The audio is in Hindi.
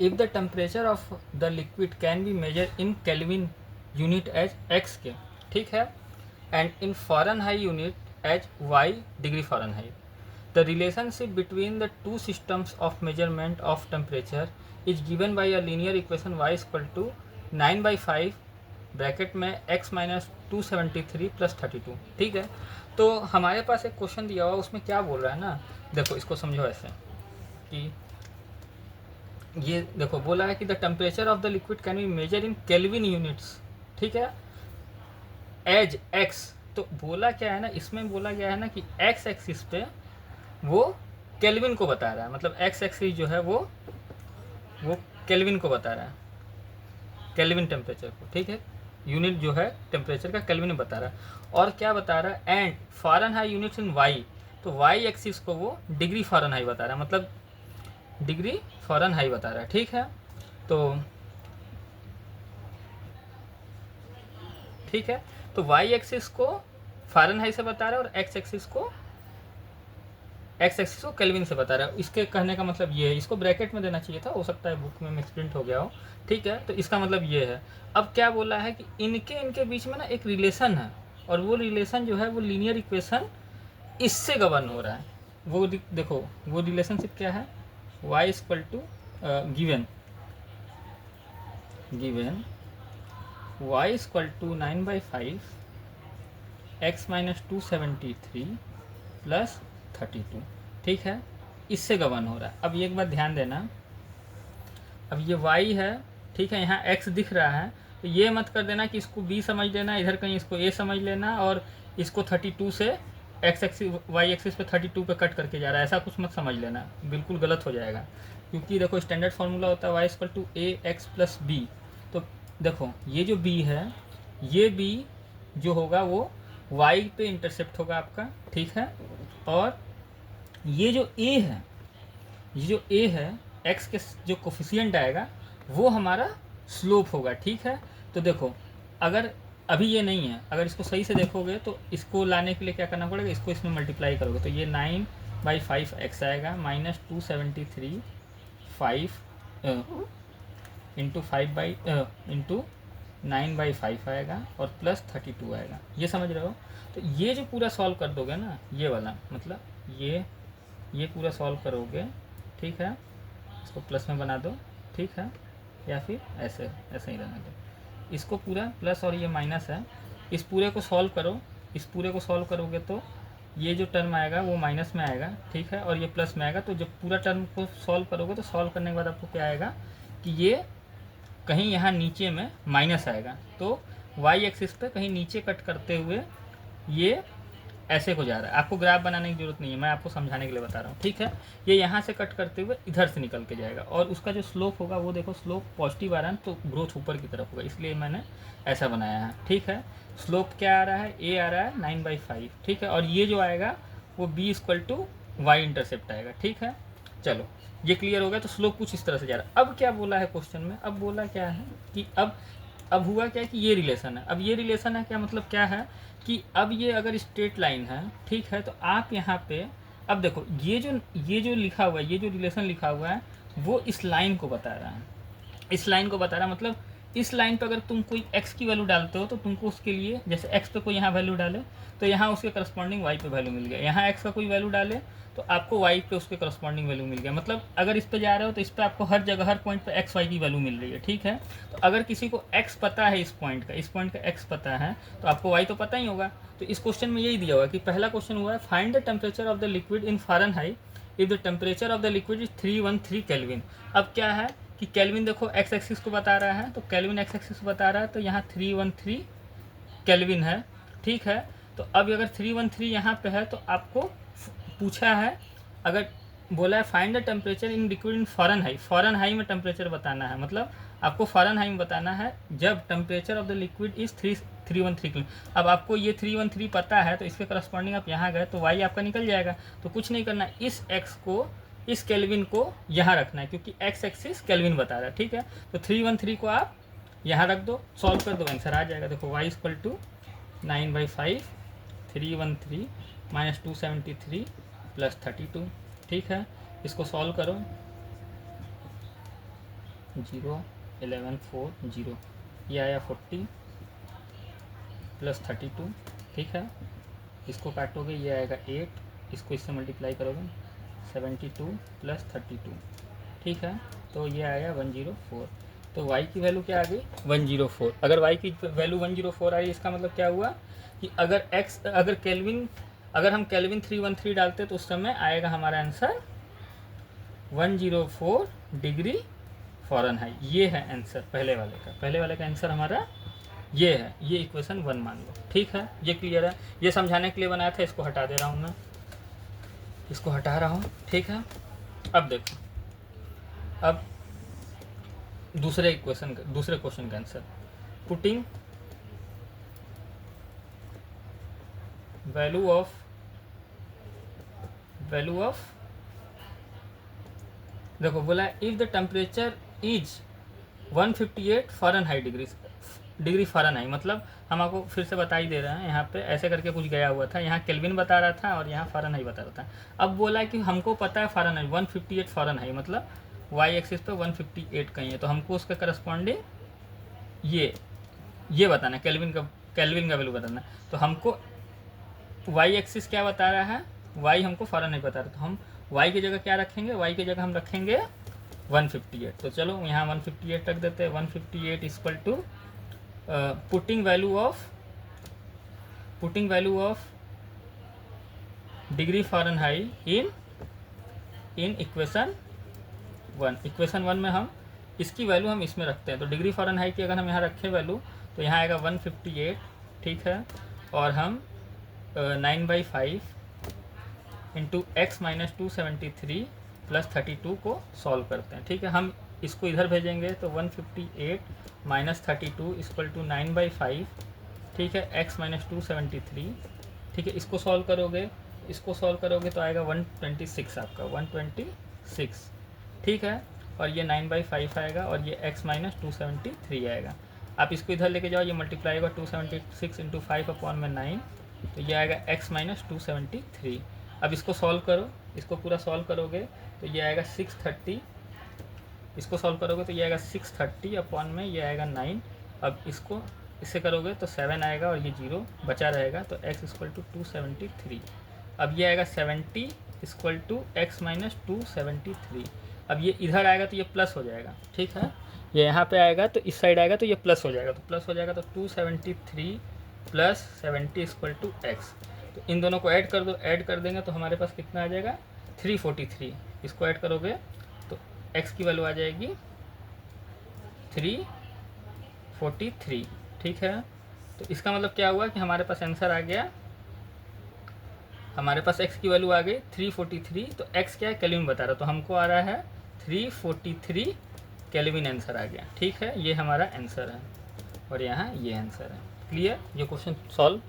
If the temperature of the liquid can be measure in Kelvin unit as X K, ठीक है, and in Fahrenheit unit as Y degree Fahrenheit, the relationship between the two systems of measurement of temperature is given by a linear equation Y equal to 9/5 bracket में x माइनस 273 प्लस 32, ठीक है। तो हमारे पास एक क्वेश्चन दिया हुआ, उसमें क्या बोल रहा है ना, देखो इसको समझो ऐसे कि ये देखो बोला है कि the temperature of the liquid can be measure in Kelvin units, ठीक है, एज एक्स। तो बोला क्या है ना, इसमें बोला गया है ना कि एक्स एक्सिस पे वो केल्विन को बता रहा है, मतलब एक्स एक्सिस जो है वो केल्विन को बता रहा है, केल्विन टेम्परेचर को, ठीक है, यूनिट जो है टेम्परेचर का केल्विन में बता रहा है। और क्या बता रहा है, and Fahrenheit units in Y, तो वाई एक्सिस को वो डिग्री फ़ारेनहाइट बता रहा है, मतलब डिग्री फ़ारेनहाइट बता रहा है, ठीक है। तो ठीक है, तो वाई एक्सिस को फ़ारेनहाइट से बता रहा है और एक्स एक्सिस को केल्विन से बता रहा है। इसके कहने का मतलब ये है, इसको ब्रैकेट में देना चाहिए था, हो सकता है बुक में मिसप्रिंट हो गया हो, ठीक है। तो इसका मतलब ये है। अब क्या बोला है कि इनके इनके बीच में ना एक रिलेशन है, और वो रिलेशन जो है वो लीनियर इक्वेशन इससे गवर्न हो रहा है। वो देखो वो रिलेशनशिप क्या है, y equal to given given y equal to 9/5 x minus 273 plus 32, ठीक है, इससे गवर्न हो रहा है। अब ये एक बात ध्यान देना, अब ये y है, ठीक है, यहाँ x दिख रहा है, तो ये मत कर देना कि इसको b समझ लेना, इधर कहीं इसको a समझ लेना, और इसको 32 से x एक्सिस y एक्सिस पे 32 पे कट करके जा रहा है, ऐसा कुछ मत समझ लेना, बिल्कुल गलत हो जाएगा। क्योंकि देखो स्टैंडर्ड फार्मूला होता है y equal to A X plus B. तो देखो ये जो b है, ये b जो होगा वो y पे इंटरसेप्ट होगा आपका, ठीक है, और ये जो a है, ये जो a है, x के जो कोफिशिएंट आएगा वो हमारा स्लोप होगा, ठीक है। तो देखो अगर अभी ये नहीं है, अगर इसको सही से देखोगे तो इसको लाने के लिए क्या करना पड़ेगा, इसको इसमें मल्टीप्लाई करोगे तो ये 9/5 x आएगा, माइनस 273 5 इंटू 9/5 आएगा, और प्लस 32 आएगा, ये समझ रहे हो। तो ये जो पूरा सॉल्व कर दोगे ना, ये वाला मतलब ये पूरा सॉल्व करोगे, ठीक है, इसको प्लस में बना दो, ठीक है, या फिर ऐसे ऐसे ही रहने दो, इसको पूरा प्लस और ये माइनस है, इस पूरे को सॉल्व करो, इस पूरे को सॉल्व करोगे तो ये जो टर्म आएगा वो माइनस में आएगा, ठीक है, और ये प्लस में आएगा। तो जब पूरा टर्म को सॉल्व करोगे तो सॉल्व करने के बाद आपको क्या आएगा कि ये कहीं यहाँ नीचे में माइनस आएगा, तो वाई एक्सिस पे कहीं नीचे कट करते हुए ये ऐसे हो जा रहा है। आपको ग्राफ बनाने की ज़रूरत नहीं है, मैं आपको समझाने के लिए बता रहा हूँ, ठीक है। ये यहाँ से कट करते हुए इधर से निकल के जाएगा, और उसका जो स्लोप होगा वो देखो स्लोप पॉजिटिव आ रहा है, तो ग्रोथ ऊपर की तरफ होगा, इसलिए मैंने ऐसा बनाया है, ठीक है। स्लोप क्या आ रहा है, ए आ रहा है 9/5, ठीक है, और ये जो आएगा वो B equal to Y intercept आएगा, ठीक है। चलो ये क्लियर हो गया। तो स्लोप कुछ इस तरह से जा रहा है। अब क्या बोला है क्वेश्चन में, अब बोला क्या है कि अब हुआ क्या कि ये रिलेशन है। अब ये रिलेशन है क्या मतलब क्या है कि अब ये अगर स्ट्रेट लाइन है, ठीक है, तो आप यहाँ पे अब देखो ये जो लिखा हुआ है, ये जो रिलेशन लिखा हुआ है वो इस लाइन को बता रहा है, इस लाइन को बता रहा है। मतलब इस लाइन पे अगर तुम कोई x की वैल्यू डालते हो तो तुमको उसके लिए, जैसे x पे कोई यहाँ वैल्यू डाले तो यहाँ उसके करस्पॉन्डिंग y पे वैल्यू मिल गया, यहाँ x का कोई वैल्यू डाले तो आपको y पे उसके करस्पॉन्डिंग वैल्यू मिल गया। मतलब अगर इस पे जा रहे हो तो इस पे आपको हर जगह हर पॉइंट पे x y की वैल्यू मिल रही है, ठीक है। तो अगर किसी को x पता है, इस पॉइंट का x पता है, तो आपको y तो पता ही होगा। तो इस क्वेश्चन में यही दिया हुआ है कि पहला क्वेश्चन हुआ है find the temperature of the liquid in Fahrenheit if the temperature of the liquid is 313 kelvin. अब क्या है कि केल्विन देखो एक्स एक्सिस को बता रहा है, तो केल्विन एक्स एक्सिस को बता रहा है, तो यहाँ 313 केल्विन है, ठीक है। तो अब अगर 313 यहाँ पे है तो आपको पूछा है, अगर बोला है find the temperature in liquid in Fahrenheit में टेम्परेचर बताना है, मतलब आपको फ़ारेनहाइट में बताना है जब temperature of the liquid is 313 अब आपको ये 313 पता है, तो इसके करस्पॉन्डिंग आप यहाँ गए तो वाई आपका निकल जाएगा। तो कुछ नहीं करना, इस केल्विन को यहाँ रखना है, क्योंकि एक्स एक्सिस केल्विन बता रहा है, ठीक है। तो 313 को आप यहाँ रख दो, सॉल्व कर दो, आंसर आ जाएगा। देखो y equal to 9/5 313 minus 273 plus 32, ठीक है। इसको सॉल्व करो, 0 11 4 0, ये आया 40 प्लस 32, ठीक है। इसको काटोगे ये आएगा 8, इसको इससे मल्टीप्लाई करोगे 72 प्लस 32, ठीक है। तो ये आया 104। तो y की वैल्यू क्या आ गई 104। अगर y की वैल्यू 104 आई, इसका मतलब क्या हुआ कि अगर हम केल्विन 313 डालते तो उस समय आएगा हमारा आंसर 104 डिग्री फ़ारेनहाइट। ये है आंसर पहले वाले का आंसर हमारा ये है। ये इक्वेशन 1 मान लो, ठीक है। ये क्लियर है, ये समझाने के लिए बनाया था। इसको हटा दे रहा हूँ मैं, इसको हटा रहा हूँ, ठीक है। अब देखो, अब दूसरे क्वेश्चन का आंसर, पुटिंग वैल्यू ऑफ देखो बोला if the temperature is 158 Fahrenheit degree Fahrenheit, मतलब हम आपको फिर से बता ही दे रहे हैं। यहाँ पे ऐसे करके कुछ गया हुआ था, यहाँ केल्विन बता रहा था और यहाँ फ़ारेनहाइट बता रहा था। अब बोला कि हमको पता है फ़ारेनहाइट 158 फ़ारेनहाइट, मतलब वाई एक्सिस पे 158 कहीं है, तो हमको उसका करस्पॉन्डिंग ये बताना, केल्विन का वैल्यू बताना। तो हमको वाई एक्सिस क्या बता रहा है, वाई हमको फ़ारेनहाइट बता रहा है, तो हम वाई की जगह क्या रखेंगे, वाई की जगह हम रखेंगे 158। तो चलो यहाँ 158 रख देते हैं। 158 equal to putting value of degree Fahrenheit in equation 1 में हम इसकी वैल्यू हम इसमें रखते हैं। तो डिग्री फ़ारेनहाइट की अगर हम यहाँ रखें वैल्यू, तो यहाँ आएगा 158, ठीक है। और हम 9/5 इंटू एक्स माइनस 273 प्लस 32 को सॉल्व करते हैं, ठीक है। हम इसको इधर भेजेंगे तो 158 माइनस 32 इक्वल टू 9/5, ठीक है, एक्स माइनस 273, ठीक है। इसको सॉल्व करोगे तो आएगा 126, आपका 126, ठीक है। और ये 9/5 आएगा और ये x माइनस 273 आएगा। आप इसको इधर लेके जाओ, ये मल्टीप्लाई होगा 276 इंटू 5/9, तो ये आएगा x माइनस 273। अब इसको सॉल्व करो, इसको पूरा सॉल्व करोगे तो ये आएगा 630, इसको सॉल्व करोगे तो ये आएगा 630 अपॉन में ये आएगा 9। अब इसको इससे करोगे तो 7 आएगा और ये 0 बचा रहेगा, तो x इक्वल टू 273। अब ये आएगा 70 इक्वल टू एक्स माइनस 273। अब ये इधर आएगा तो ये प्लस हो जाएगा, ठीक है। ये यहाँ पे आएगा तो इस साइड आएगा तो ये प्लस हो जाएगा, तो 273 प्लस 70 इक्वल टू एक्स। तो इन दोनों को ऐड कर दो, ऐड कर देंगे तो हमारे पास कितना आ जाएगा 343। इसको ऐड करोगे तो x की वैल्यू आ जाएगी 343, ठीक है। तो इसका मतलब क्या हुआ कि हमारे पास आंसर आ गया, हमारे पास x की वैल्यू आ गई 343। तो x क्या है, केल्विन बता रहा, तो हमको आ रहा है 343 केल्विन आंसर आ गया, ठीक है। ये हमारा आंसर है और यहाँ ये आंसर है। क्लियर, ये क्वेश्चन सॉल्व